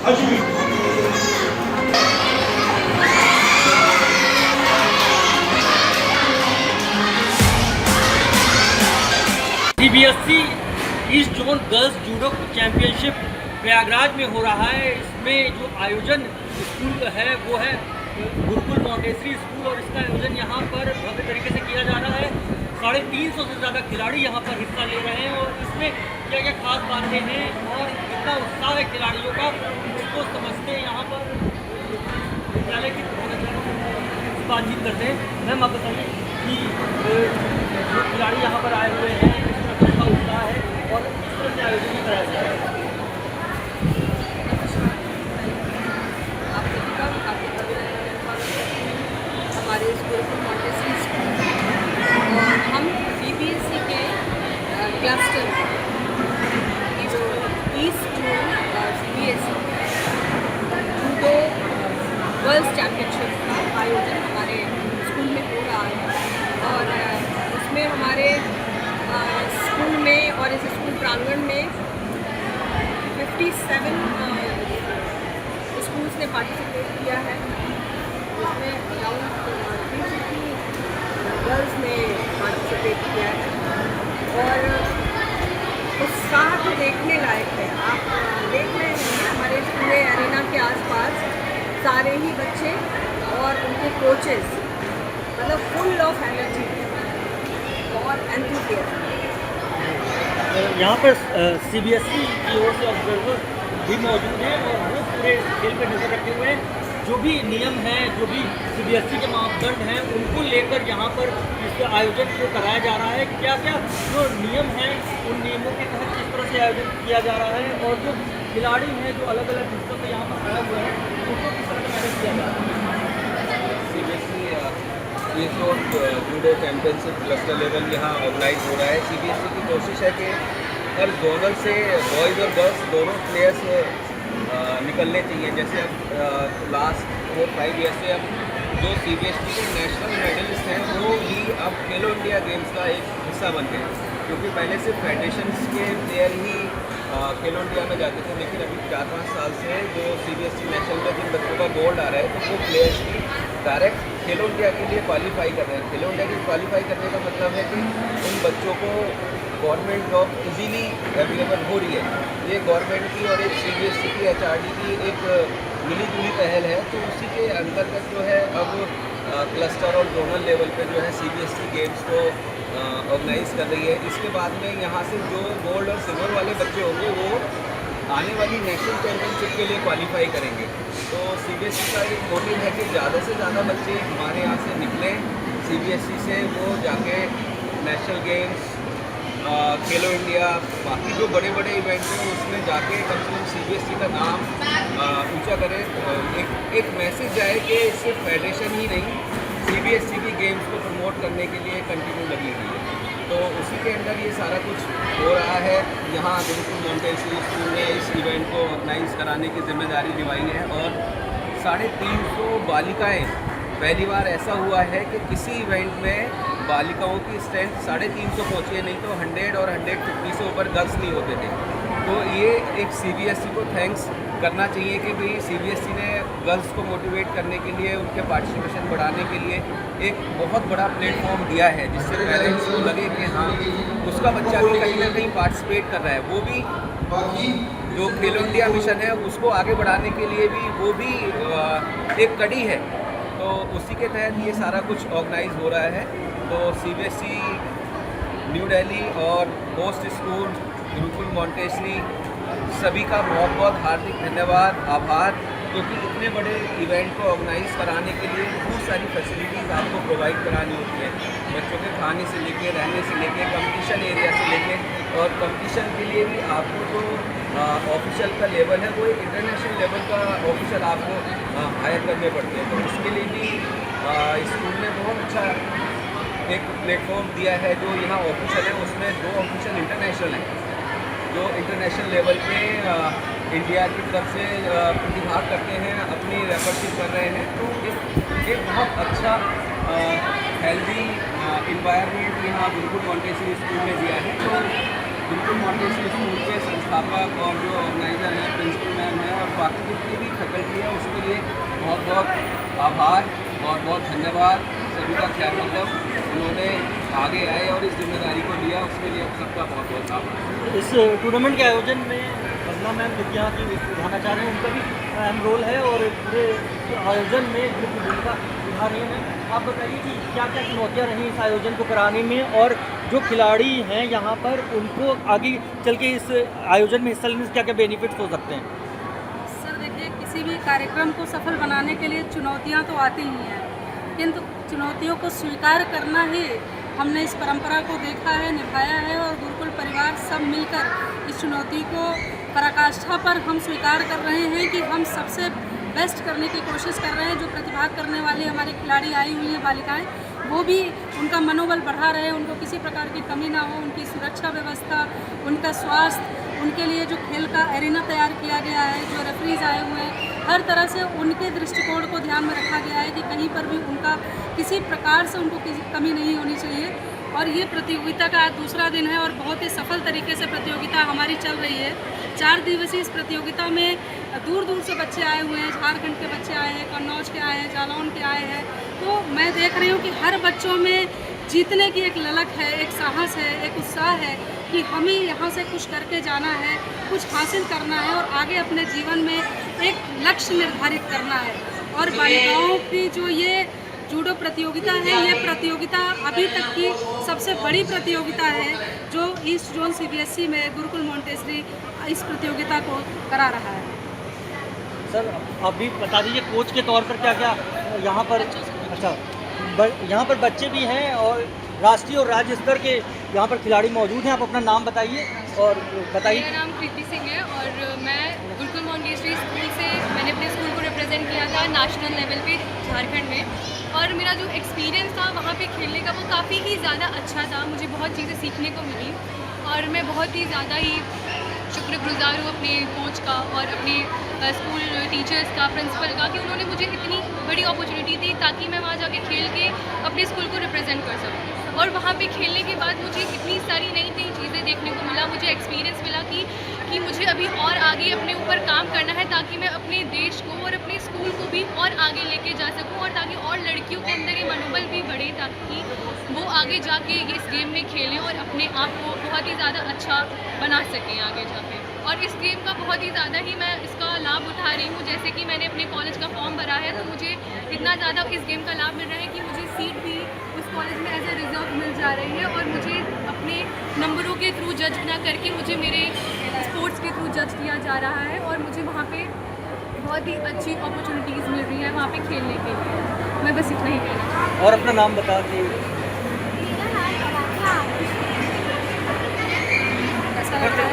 CBSE east zone girls judo championship Prayagraj में हो रहा है। इसमें जो आयोजन स्कूल है वो है गुरुकुल मॉन्टेसरी स्कूल, और इसका आयोजन यहाँ पर भव्य तरीके से किया जा रहा है। 350 से ज़्यादा खिलाड़ी यहाँ पर हिस्सा ले रहे हैं, और इसमें क्या क्या खास बातें हैं और कितना उत्साह है खिलाड़ियों का, उसको समझते हैं। यहाँ पर विद्यालय की बातचीत करते हैं। मैम आप बताइए कि जो खिलाड़ी यहाँ पर आए हुए हैं इसमें कैसा उत्साह है और किस तरह से आयोजन कराया जा रहा है। हमारे स्कूल को मॉन्टेसरी स्कूल और हम सीबीएसई के क्लस्टर की जो east zone CBSE judo girls championship का आयोजन हमारे स्कूल में हो रहा है, और उसमें हमारे स्कूल में और इस स्कूल प्रांगण में 57 स्कूल्स ने पार्टिसिपेट किया है, जिसमें अराउंड 350 गर्ल्स ने पार्टिसिपेट किया है। और उत्साह तो देखने लायक है। आप देख रहे हैं हमारे पूरे एरिना के आसपास सारे ही बच्चे और उनके कोचेस मतलब फुल ऑफ एनर्जी और एंथुसियाज्म। यहाँ पर सीबीएसई की ओर से ऑब्जर्वर भी मौजूद हैं, और वो पूरे खेल पर नजर रखे हुए हैं। जो भी नियम हैं, जो भी सीबीएसई के मापदंड हैं, उनको लेकर यहाँ पर इस आयोजन को कराया जा रहा है। क्या क्या जो नियम हैं उन नियमों के तहत किस तरह से आयोजन किया जा रहा है, और जो खिलाड़ी हैं जो अलग अलग हिस्सों से यहाँ पर आए हुए हैं उनको किस तरह से मैनेज किया जा रहा है। CBSE east zone judo championship cluster level यहाँ ऑर्गेनाइज हो रहा है। सीबीएसई की कोशिश है कि हर जोनल से बॉयज़ और गर्ल्स दोनों प्लेयर्स निकलने चाहिए। जैसे अब लास्ट 4-5 ईयर से अब जो सीबीएसई के नेशनल मेडलिस्ट हैं वो भी अब खेलो इंडिया गेम्स का एक हिस्सा बन गए, क्योंकि पहले सिर्फ फेडरेशंस के प्लेयर ही खेलो इंडिया में जाते थे, लेकिन अभी 4-5 साल से जो सीबीएसई नेशनल में जिन बच्चों का गोल्ड आ रहा है तो वो प्लेयर्स भी डायरेक्ट खेलो इंडिया के लिए क्वालिफाई कर रहे हैं। खेलो इंडिया के क्वालिफाई करने का मतलब है कि उन बच्चों को गवर्नमेंट जॉब इजीली अवेलेबल हो रही है। ये गवर्नमेंट की और एक सीबीएसई की एचआरडी की एक मिली जुली पहल है, तो उसी के अंतर्गत जो है अब क्लस्टर और जोनल लेवल पे जो है सीबीएसई गेम्स को ऑर्गेनाइज कर रही है। इसके बाद में यहाँ से जो गोल्ड और सिल्वर वाले बच्चे होंगे वो आने वाली नेशनल चैम्पियनशिप के लिए क्वालिफाई करेंगे। तो सीबीएसई का एक मोटिव है कि ज़्यादा से ज़्यादा बच्चे हमारे यहाँ से निकलें सीबीएसई से, वो जाके नेशनल गेम्स, खेलो इंडिया, बाकी जो बड़े बड़े इवेंट हैं उसमें जाके कम से कम सीबीएसई का नाम ऊंचा करें। एक मैसेज जाए कि सिर्फ फेडरेशन ही नहीं, सीबीएसई की गेम्स को प्रमोट करने के लिए कंटिन्यू लगी हुई है। तो उसी के अंदर ये सारा कुछ हो रहा है। यहाँ गुरुकुल मॉन्टेसरी स्कूल ने इस इवेंट को ऑर्गेनाइज कराने की जिम्मेदारी निभाई है, और 350 बालिकाएँ, पहली बार ऐसा हुआ है कि किसी इवेंट में बालिकाओं की स्ट्रेंथ 350 पहुँची है, नहीं तो 100 और 150 से ऊपर गर्ल्स नहीं होते थे। तो ये एक सीबीएसई को थैंक्स करना चाहिए कि भाई सीबीएसई ने गर्ल्स को मोटिवेट करने के लिए, उनके पार्टिसिपेशन बढ़ाने के लिए एक बहुत बड़ा प्लेटफॉर्म दिया है, जिससे पेरेंट्स को लगे कि हाँ उसका बच्चा भी कहीं ना कहीं पार्टिसिपेट कर रहा है। वो भी जो खेलो इंडिया मिशन है उसको आगे बढ़ाने के लिए भी वो भी एक कड़ी है। तो उसी के तहत ये सारा कुछ ऑर्गेनाइज हो रहा है। तो सीबीएसई न्यू दिल्ली और होस्ट स्कूल गुरुकुल मॉन्टेसरी सभी का बहुत बहुत हार्दिक धन्यवाद, आभार, क्योंकि इतने बड़े इवेंट को ऑर्गेनाइज कराने के लिए बहुत सारी फैसिलिटीज़ आपको प्रोवाइड करानी होती है, बच्चों के खाने से लेके, रहने से लेके, कंपटीशन एरिया से लेके, और कंपटीशन के लिए भी आपको जो ऑफिशियल का लेवल है वो एक इंटरनेशनल लेवल का ऑफिशियल आपको हायर करने पड़ते हैं। तो इसके लिए भी स्कूल ने बहुत अच्छा एक प्लेटफॉर्म दिया है। जो यहाँ ऑफिशियल है उसमें 2 ऑफिशियल इंटरनेशनल हैं, जो इंटरनेशनल लेवल पे इंडिया की तरफ से प्रतिभाग करते हैं, अपनी रेफरशिप कर रहे हैं। तो एक बहुत अच्छा हेल्दी इन्वायरमेंट यहाँ गुरुकुल मॉन्टेसरी स्कूल में दिया है। तो गुरुकुल मॉन्टेसरी स्कूल के संस्थापक और जो ऑर्गेनाइजर हैं, प्रिंसिपल मैम हैं और बाकी जितनी भी फैकल्टी है, उसके लिए बहुत बहुत आभार और बहुत धन्यवाद। सभी का ख्याल मतलब उन्होंने आगे आए और इस जिम्मेदारी को लिया, उसके लिए सबका बहुत बहुत आभार। इस टूर्नामेंट के आयोजन में वंदना मैम विद्या की प्रधानाचार्य हैं, उनका भी अहम रोल है और पूरे आयोजन में मुख्य भूमिका निभा रही हैं। आप बताइए कि क्या क्या चुनौतियाँ रहीं इस आयोजन को कराने में और जो खिलाड़ी हैं यहाँ पर उनको आगे चल के इस आयोजन में हिस्सा लेने से क्या क्या बेनिफिट्स हो सकते हैं? सर देखिए, किसी भी कार्यक्रम को सफल बनाने के लिए चुनौतियाँ तो आती ही हैं, किंतु चुनौतियों को स्वीकार करना ही हमने इस परंपरा को देखा है, निभाया है और गुरुकुल परिवार सब मिलकर इस चुनौती को पराकाष्ठा पर हम स्वीकार कर रहे हैं कि हम सबसे बेस्ट करने की कोशिश कर रहे हैं। जो प्रतिभाग करने वाले हमारे खिलाड़ी आई हुई हैं बालिकाएं, वो भी उनका मनोबल बढ़ा रहे हैं, उनको किसी प्रकार की कमी ना हो, उनकी सुरक्षा व्यवस्था, उनका स्वास्थ्य, उनके लिए जो खेल का एरिना तैयार किया गया है, जो रेफरीज आए हुए हैं, हर तरह से उनके दृष्टिकोण को ध्यान में रखा गया है कि कहीं पर भी उनका किसी प्रकार से उनको किसी कमी नहीं होनी चाहिए। और ये प्रतियोगिता का आज दूसरा दिन है और बहुत ही सफल तरीके से प्रतियोगिता हमारी चल रही है। 4 दिवसीय इस प्रतियोगिता में दूर दूर से बच्चे आए हुए हैं, झारखंड के बच्चे आए हैं, कन्नौज के आए हैं, जालौन के आए हैं। तो मैं देख रही हूँ कि हर बच्चों में जीतने की एक ललक है, एक साहस है, एक उत्साह है कि हमें यहाँ से कुछ करके जाना है, कुछ हासिल करना है और आगे अपने जीवन में एक लक्ष्य निर्धारित करना है। और बालिकाओं की जो ये जूडो प्रतियोगिता है, ये प्रतियोगिता अभी तक की सबसे बड़ी प्रतियोगिता है जो ईस्ट जोन CBSE में गुरुकुल मॉन्टेसरी इस प्रतियोगिता को करा रहा है। सर अभी बता दीजिए कोच के तौर पर क्या क्या यहाँ पर, अच्छा यहाँ पर बच्चे भी हैं और राष्ट्रीय और राज्य स्तर के यहाँ पर खिलाड़ी मौजूद हैं। आप अपना नाम बताइए और बताइए। मेरा नाम कृति सिंह है और मैं गुरुकुल मॉन्टेसरी स्कूल से मैंने अपने स्कूल को रिप्रेजेंट किया था नेशनल लेवल पे झारखंड में। और मेरा जो एक्सपीरियंस था वहाँ पे खेलने का वो काफ़ी ही ज़्यादा अच्छा था, मुझे बहुत चीज़ें सीखने को मिली और मैं बहुत ही ज़्यादा ही शुक्रगुजार हूँ अपने कोच का और अपने स्कूल टीचर्स का, प्रिंसिपल का कि उन्होंने मुझे इतनी बड़ी अपॉर्चुनिटी दी ताकि मैं वहाँ जाके खेल के अपने स्कूल को रिप्रेजेंट कर सकूँ। और वहाँ पे खेलने के बाद मुझे इतनी सारी नई नई चीज़ें देखने को मिला, मुझे एक्सपीरियंस मिला कि मुझे अभी और आगे अपने ऊपर काम करना है ताकि मैं अपने देश को और अपने स्कूल को भी और आगे लेके जा सकूँ और ताकि और लड़कियों के अंदर ये मनोबल भी बढ़े ताकि वो आगे जाके इस गेम में खेलें और अपने आप को बहुत ही ज़्यादा अच्छा बना सकें आगे जाके। और इस गेम का बहुत ही ज़्यादा ही मैं इसका लाभ उठा रही हूँ। जैसे कि मैंने अपने कॉलेज का फॉर्म भरा है तो मुझे इतना ज़्यादा इस गेम का लाभ मिल रहा है कि मुझे सीट भी उस कॉलेज में एज ए रिजर्व मिल जा रही है और मुझे अपने नंबरों के थ्रू जज ना करके मुझे मेरे स्पोर्ट्स के थ्रू जज किया जा रहा है और मुझे वहाँ पे बहुत ही अच्छी अपॉर्चुनिटीज़ मिल रही है वहाँ पे खेलने के लिए। मैं बस इतना ही कहना चाहूँगी। और अपना नाम बता के ऐसा लगता है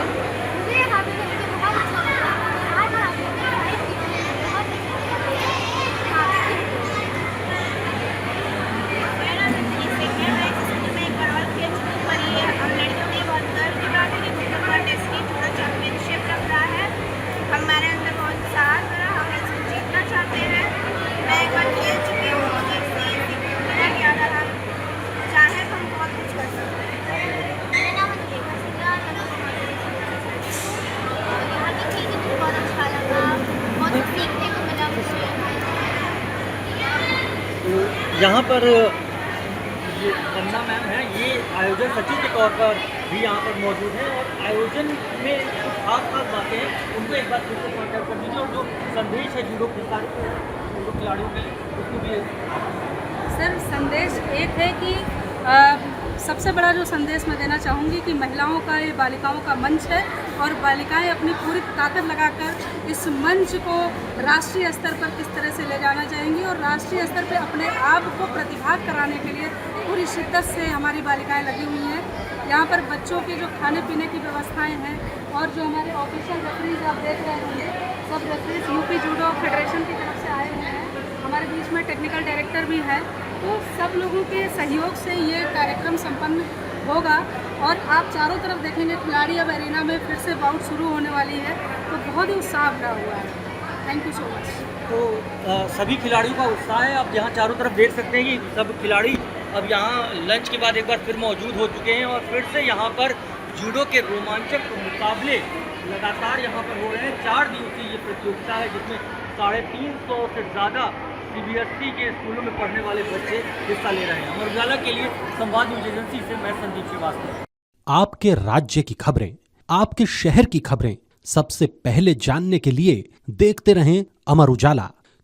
हमारे अंदर बहुत साथ है, हम इसको जीतना चाहते हैं। मैं एक बार खेल चुकी हूँ, मुझे मेरा याद आ रहा चाहे तो हम बहुत कुछ कर सकते हैं। मेरा नाम अनुरेखा सिंह है और यहाँ पे खेल के मुझे बहुत अच्छा लगा, बहुत कुछ सीखने को मिला मुझे। यहाँ पर ये वंदना मैम हैं, ये आयोजन सचिव के तौर पर भी यहाँ पर मौजूद हैं और आयोजन में कुछ खास बातें हैं उनको एक बार फिर से कॉन्टैक्ट कर दीजिए और जो संदेश है जूडो खिलाड़ियों के उसको भी। सर संदेश एक है कि सबसे बड़ा जो संदेश मैं देना चाहूँगी कि महिलाओं का ये बालिकाओं का मंच है और बालिकाएं अपनी पूरी ताकत लगाकर इस मंच को राष्ट्रीय स्तर पर किस तरह से ले जाना चाहेंगी और राष्ट्रीय स्तर पर अपने आप को प्रतिभाग कराने के लिए पूरी शिद्दत से हमारी बालिकाएं लगी हुई हैं। यहाँ पर बच्चों के जो खाने पीने की व्यवस्थाएं हैं और जो हमारे ऑफिशियल रेफरीज आप देख रहे होंगे, सब रेफरीज यूपी जूडो फेडरेशन की तरफ से आए हुए हैं। हमारे बीच में टेक्निकल डायरेक्टर भी है, तो सब लोगों के सहयोग से ये कार्यक्रम संपन्न होगा और आप चारों तरफ देखेंगे खिलाड़ी अब एरिना में फिर से बाउट शुरू होने वाली है, तो बहुत ही उत्साह भरा हुआ है। Thank you so much. तो सभी खिलाड़ियों का उत्साह है, आप यहाँ चारों तरफ देख सकते हैं कि सब खिलाड़ी अब यहाँ लंच के बाद एक बार फिर मौजूद हो चुके हैं और फिर से यहाँ पर जूडो के रोमांचक मुकाबले लगातार यहाँ पर हो रहे हैं। 4 दिवसीय ये प्रतियोगिता है जिसमें 350 से ज़्यादा CBSE के स्कूलों में पढ़ने वाले बच्चे हिस्सा ले रहे हैं। अमर उजाला के लिए संवाद न्यूज एजेंसी से मैं संदीप श्रीवास्तव। आपके राज्य की खबरें, आपके शहर की खबरें सबसे पहले जानने के लिए देखते रहें अमर उजाला।